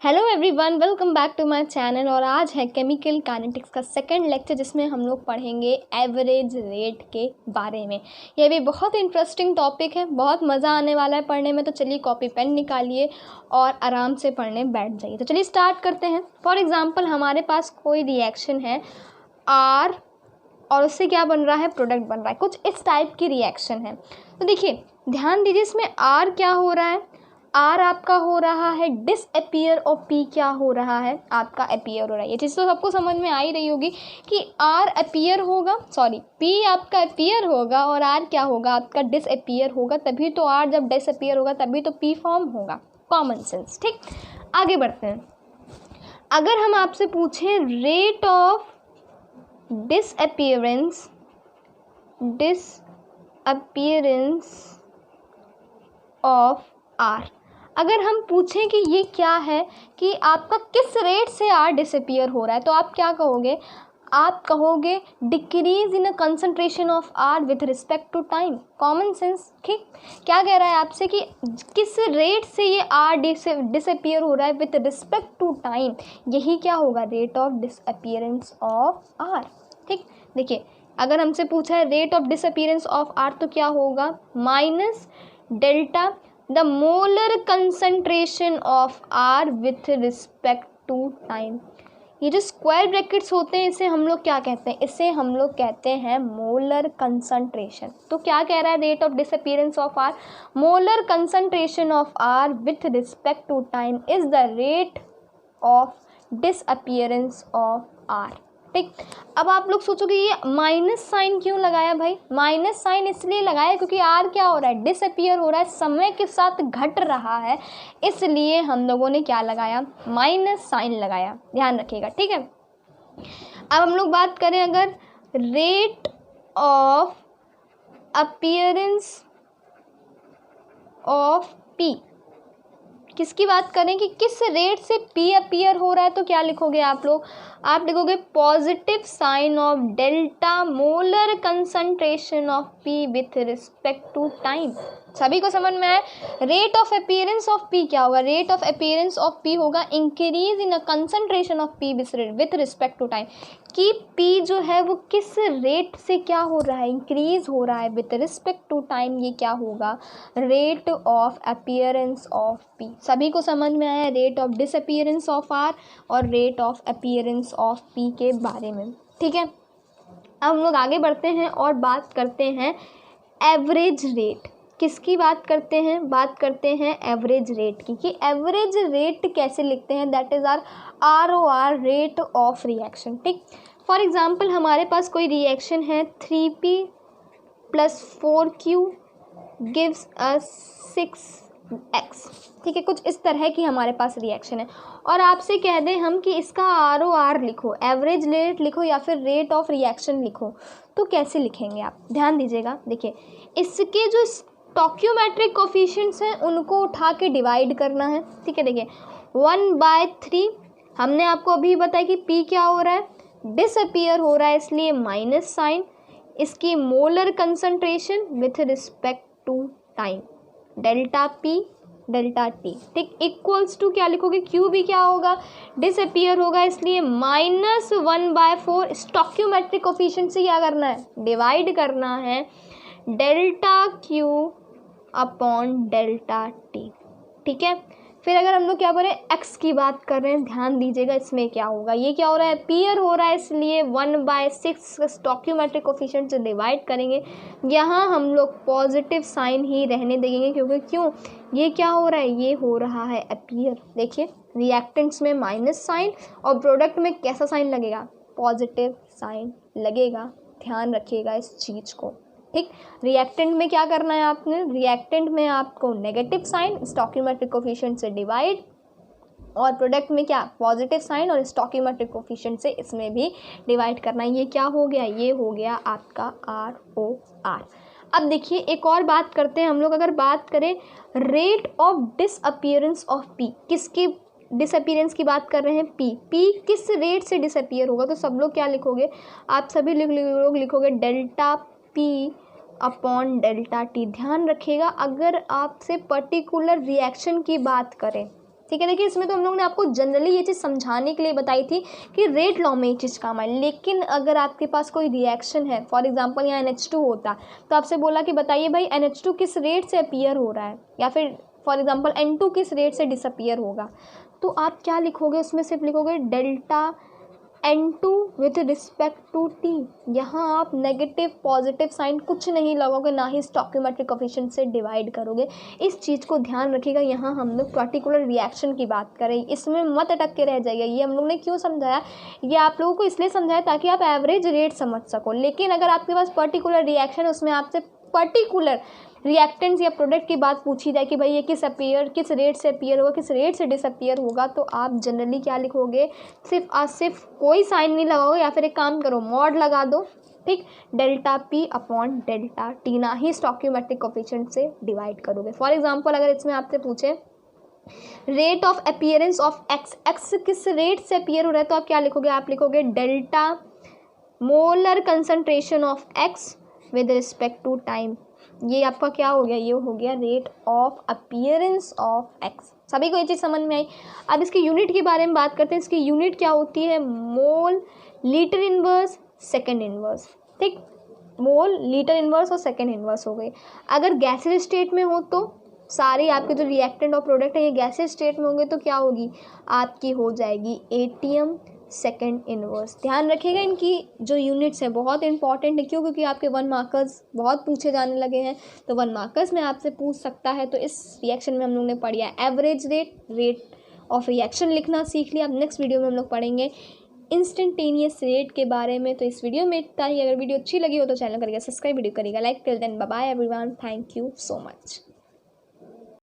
Hello everyone, welcome back to my channel. और आज है केमिकल काइनेटिक्स का सेकंड लेक्चर, जिसमें हम लोग पढ़ेंगे एवरेज रेट के बारे में। ये भी बहुत इंटरेस्टिंग टॉपिक है, बहुत मज़ा आने वाला है पढ़ने में। तो चलिए कॉपी पेन निकालिए और आराम से पढ़ने बैठ जाइए। तो चलिए स्टार्ट करते हैं। फॉर एग्ज़ाम्पल हमारे पास कोई रिएक्शन है R और उससे क्या बन रहा है, प्रोडक्ट बन रहा है। कुछ इस टाइप की रिएक्शन है। तो देखिए ध्यान दीजिए, इसमें R क्या हो रहा है, R आपका हो रहा है डिसअपियर और P क्या हो रहा है, आपका अपीयर हो रहा है। ये चीज़ तो सबको समझ में आ ही रही होगी कि R अपीयर होगा, P आपका अपीयर होगा और R क्या होगा, आपका डिसअपियर होगा। तभी तो R जब डिसअपियर होगा तभी तो P फॉर्म होगा। Common sense. ठीक, आगे बढ़ते हैं। अगर हम आपसे पूछें rate of disappearance of R, अगर हम पूछें कि ये क्या है, कि आपका किस रेट से R डिसअपियर हो रहा है, तो आप क्या कहोगे, आप कहोगे decrease in a concentration of R with respect to time. Common sense. ठीक, क्या कह रहा है आपसे कि किस रेट से ये R डिसअपियर हो रहा है विथ रिस्पेक्ट टू टाइम, यही क्या होगा, rate of disappearance of R। ठीक, देखिए अगर हमसे पूछा है rate of disappearance of R तो क्या होगा, minus delta the molar concentration of R with respect to time. ये जो स्क्वायर ब्रैकेट्स होते हैं इसे हम लोग क्या कहते हैं, इसे हम लोग कहते हैं मोलर कंसंट्रेशन। तो क्या कह रहा है, rate of disappearance of R, molar concentration of R with respect to time is the rate of disappearance of R। ठीक, अब आप लोग सोचोगे ये माइनस साइन क्यों लगाया भाई। माइनस साइन इसलिए लगाया क्योंकि R क्या हो रहा है, डिसअपियर हो रहा है, समय के साथ घट रहा है, इसलिए हम लोगों ने क्या लगाया, माइनस साइन लगाया। ध्यान रखिएगा। ठीक है, अब हम लोग बात करें अगर rate of appearance of P, किसकी बात करें कि किस रेट से P अपीयर हो रहा है, तो क्या लिखोगे आप लोग, आप लिखोगे positive sign of delta molar concentration of P with respect to time. सभी को समझ में आया। Rate of appearance of P क्या होगा, rate of appearance of P होगा increase in a concentration of P with respect to time, कि P जो है वो किस रेट से क्या हो रहा है, इंक्रीज हो रहा है विथ रिस्पेक्ट टू टाइम, ये क्या होगा, rate of appearance of P। सभी को समझ में आया rate of disappearance of R और rate of appearance of P के बारे में। ठीक है, अब हम लोग आगे बढ़ते हैं और बात करते हैं एवरेज रेट। किसकी बात करते हैं, बात करते हैं एवरेज रेट की, कि एवरेज रेट कैसे लिखते हैं, that is R ROR, rate of reaction. ठीक, फॉर एग्जांपल हमारे पास कोई रिएक्शन है 3P + 4Q gives us 6X। ठीक है, कुछ इस तरह की हमारे पास रिएक्शन है और आपसे कह दें हम कि इसका ROR लिखो, एवरेज रेट लिखो या फिर रेट ऑफ रिएक्शन लिखो, तो कैसे लिखेंगे आप, ध्यान दीजिएगा। देखिए इसके जो स्टोइकियोमेट्रिक कोफिशिएंट्स हैं उनको उठा के डिवाइड करना है। ठीक है, देखिए 1/3 हमने आपको अभी बताया कि P क्या हो रहा है, डिसअपियर हो रहा है, इसलिए माइनस साइन, इसकी molar concentration with respect to time delta P delta T। ठीक, इक्वल्स टू क्या लिखोगे, Q भी क्या होगा, डिसअपियर होगा, इसलिए -1/4 स्टोइकियोमेट्रिक कोफिशिएंट से क्या करना है, डिवाइड करना है, delta Q upon delta T। ठीक है, फिर अगर हम लोग क्या बोले x की बात कर रहे हैं, ध्यान दीजिएगा इसमें क्या होगा, ये क्या हो रहा है, अपीयर हो रहा है, इसलिए 1/6 स्टोइकियोमेट्रिक कोफिशिएंट से डिवाइड करेंगे। यहाँ हम लोग पॉजिटिव साइन ही रहने देंगे, क्योंकि क्यों, ये क्या हो रहा है, ये हो रहा है अपीयर। देखिए रिएक्टेंट्स में माइनस साइन और प्रोडक्ट में कैसा साइन लगेगा, पॉजिटिव साइन लगेगा। ध्यान रखिएगा इस चीज़ को। ठीक, रिएक्टेंट में क्या करना है आपने, रिएक्टेंट में आपको नेगेटिव साइन स्टोइकियोमेट्रिक कोफिशिएंट से डिवाइड, और प्रोडक्ट में क्या, पॉजिटिव साइन और स्टोइकियोमेट्रिक कोफिशिएंट से इसमें भी डिवाइड करना है। ये क्या हो गया, ये हो गया आपका ROR। अब देखिए एक और बात करते हैं हम लोग, अगर बात करें rate of disappearance of P, किसकी डिसअपियरेंस की बात कर रहे हैं, P किस रेट से डिसअपियर होगा, तो सब लोग क्या लिखोगे, आप सभी लोग लिखोगे delta P upon delta T। ध्यान रखिएगा अगर आपसे पर्टिकुलर रिएक्शन की बात करें ठीक है। देखिए इसमें तो हम लोगों ने आपको जनरली ये चीज़ समझाने के लिए बताई थी कि रेट लॉ में ये चीज़ काम आए, लेकिन अगर आपके पास कोई रिएक्शन है, फॉर एग्जांपल यहाँ NH2 होता तो आपसे बोला कि बताइए भाई NH2 किस रेट से अपीयर हो रहा है, या फिर फॉर एग्जांपल N2 किस रेट से डिसअपीयर होगा, तो आप क्या लिखोगे, उसमें सिर्फ लिखोगे delta N2 with respect to T। यहाँ आप नेगेटिव पॉजिटिव साइन कुछ नहीं लगाओगे, ना ही स्टोइकियोमेट्रिक कोएफिशिएंट से डिवाइड करोगे। इस चीज़ को ध्यान रखिएगा। यहाँ हम लोग पर्टिकुलर रिएक्शन की बात करें, इसमें मत अटक के रह जाइए। ये हम लोग ने क्यों समझाया, ये आप लोगों को इसलिए समझाया ताकि आप एवरेज रेट समझ सको। लेकिन अगर आपके पास पर्टिकुलर रिएक्शन है, उसमें आपसे पर्टिकुलर रिएक्टेंट्स या प्रोडक्ट की बात पूछी जाए कि भाई ये किस रेट से अपीयर होगा, किस रेट से डिसअपीयर होगा, तो आप जनरली क्या लिखोगे, सिर्फ कोई साइन नहीं लगाओगे, या फिर एक काम करो मॉड लगा दो, ठीक, delta P upon delta T, ना ही स्टोइकियोमेट्रिक कोएफिशिएंट से डिवाइड करोगे। फॉर एग्जांपल अगर इसमें आपसे पूछे rate of appearance of X किस रेट से अपीयर हो रहा है, तो आप क्या लिखोगे, आप लिखोगे delta molar concentration of X with respect to time. ये आपका क्या हो गया, ये हो गया rate of appearance of X. सभी को ये चीज़ समझ में आई। अब इसकी यूनिट के बारे में बात करते हैं। इसकी यूनिट क्या होती है, mole litre inverse second inverse, ठीक, मोल लीटर इनवर्स और सेकेंड इनवर्स हो गई। अगर गैसेज स्टेट में हो तो सारे आपके जो रिएक्टेंट और प्रोडक्ट है ये गैसेज स्टेट में होंगे, तो क्या होगी आपकी, हो जाएगी ATM सेकेंड इनवर्स। ध्यान रखिएगा इनकी जो यूनिट्स है बहुत इंपॉर्टेंट है, क्यों, क्योंकि आपके 1 मार्कर्स बहुत पूछे जाने लगे हैं, तो 1 मार्कर्स में आपसे पूछ सकता है। तो इस रिएक्शन में हम लोग ने पढ़ा एवरेज रेट ऑफ रिएक्शन लिखना सीख लिया। अब नेक्स्ट वीडियो में हम लोग पढ़ेंगे इंस्टेंटेनियस रेट के बारे में। तो इस वीडियो में इतना ही। अगर वीडियो अच्छी लगी हो तो चैनल करिएगा सब्सक्राइब, वीडियो करिएगा like. Till then bye bye everyone, thank you so much.